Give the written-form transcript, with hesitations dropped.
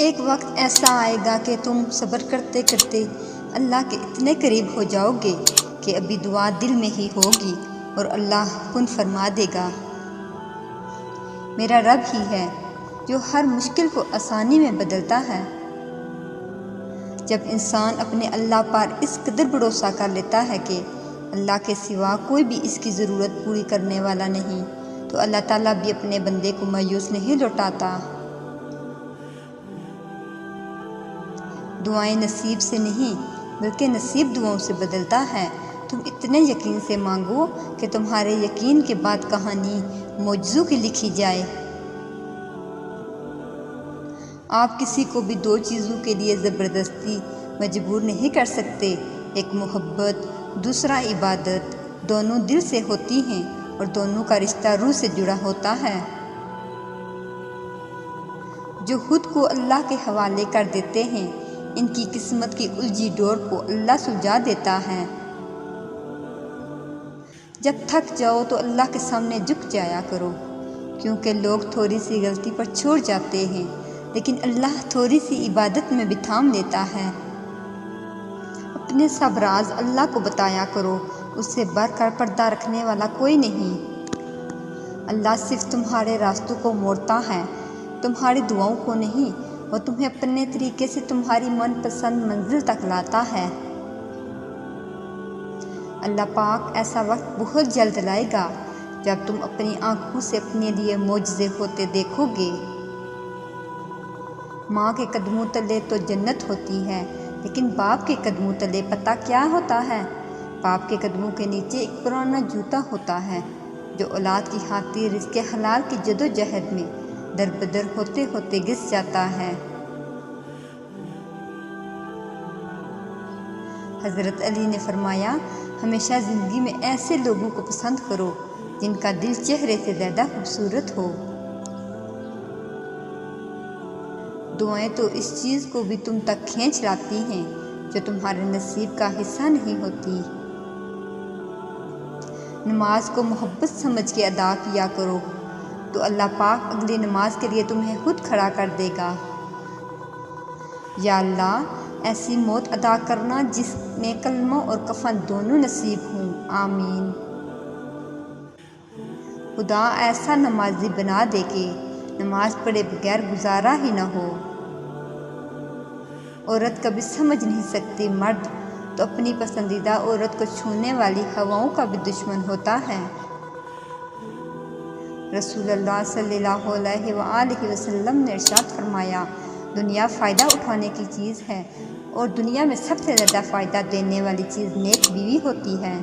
ایک وقت ایسا آئے گا کہ تم صبر کرتے کرتے اللہ کے اتنے قریب ہو جاؤ گے کہ ابھی دعا دل میں ہی ہوگی اور اللہ کن فرما دے گا۔ میرا رب ہی ہے جو ہر مشکل کو آسانی میں بدلتا ہے۔ جب انسان اپنے اللہ پر اس قدر بھروسہ کر لیتا ہے کہ اللہ کے سوا کوئی بھی اس کی ضرورت پوری کرنے والا نہیں، تو اللہ تعالیٰ بھی اپنے بندے کو مایوس نہیں لوٹاتا۔ دعائیں نصیب سے نہیں بلکہ نصیب دعاؤں سے بدلتا ہے۔ تم اتنے یقین سے مانگو کہ تمہارے یقین کے بعد کہانی معجزوں کی لکھی جائے۔ آپ کسی کو بھی دو چیزوں کے لیے زبردستی مجبور نہیں کر سکتے، ایک محبت، دوسرا عبادت۔ دونوں دل سے ہوتی ہیں اور دونوں کا رشتہ روح سے جڑا ہوتا ہے۔ جو خود کو اللہ کے حوالے کر دیتے ہیں، ان کی قسمت کی الجھی ڈور کو اللہ سلجھا دیتا ہے۔ جب تھک جاؤ تو اللہ کے سامنے جھک جایا کرو، کیونکہ لوگ تھوڑی سی غلطی پر چھوڑ جاتے ہیں، لیکن اللہ تھوڑی سی عبادت میں بھی تھام لیتا ہے۔ اپنے سب راز اللہ کو بتایا کرو، اس سے بڑھ کر پردہ رکھنے والا کوئی نہیں۔ اللہ صرف تمہارے راستوں کو موڑتا ہے، تمہاری دعاؤں کو نہیں۔ وہ تمہیں اپنے طریقے سے تمہاری من پسند منزل تک لاتا ہے۔ اللہ پاک ایسا وقت بہت جلد لائے گا جب تم اپنی آنکھوں سے اپنے لیے معجزے ہوتے دیکھو گے۔ ماں کے قدموں تلے تو جنت ہوتی ہے، لیکن باپ کے قدموں تلے پتہ کیا ہوتا ہے؟ باپ کے قدموں کے نیچے ایک پرانا جوتا ہوتا ہے جو اولاد کی خاطر رزق حلال کی جدوجہد میں در بدر ہوتے ہوتے گھس جاتا ہے۔ حضرت علی نے فرمایا، ہمیشہ زندگی میں ایسے لوگوں کو پسند کرو جن کا دل چہرے سے زیادہ خوبصورت ہو۔ دعائیں تو اس چیز کو بھی تم تک کھینچ لاتی ہیں جو تمہارے نصیب کا حصہ نہیں ہوتی۔ نماز کو محبت سمجھ کے ادا کیا کرو تو اللہ پاک اگلی نماز کے لیے تمہیں خود کھڑا کر دے گا۔ یا اللہ، ایسی موت ادا کرنا جس میں کلمہ اور کفن دونوں نصیب ہوں، آمین۔ خدا ایسا نمازی بنا دے کہ نماز پڑھے بغیر گزارا ہی نہ ہو۔ عورت کبھی سمجھ نہیں سکتی مرد تو اپنی پسندیدہ عورت کو چھونے والی ہواؤں کا بھی دشمن ہوتا ہے۔ رسول اللہ صلی اللہ علیہ وآلہ وسلم نے ارشاد فرمایا، دنیا فائدہ اٹھانے کی چیز ہے اور دنیا میں سب سے زیادہ فائدہ دینے والی چیز نیک بیوی ہوتی ہے۔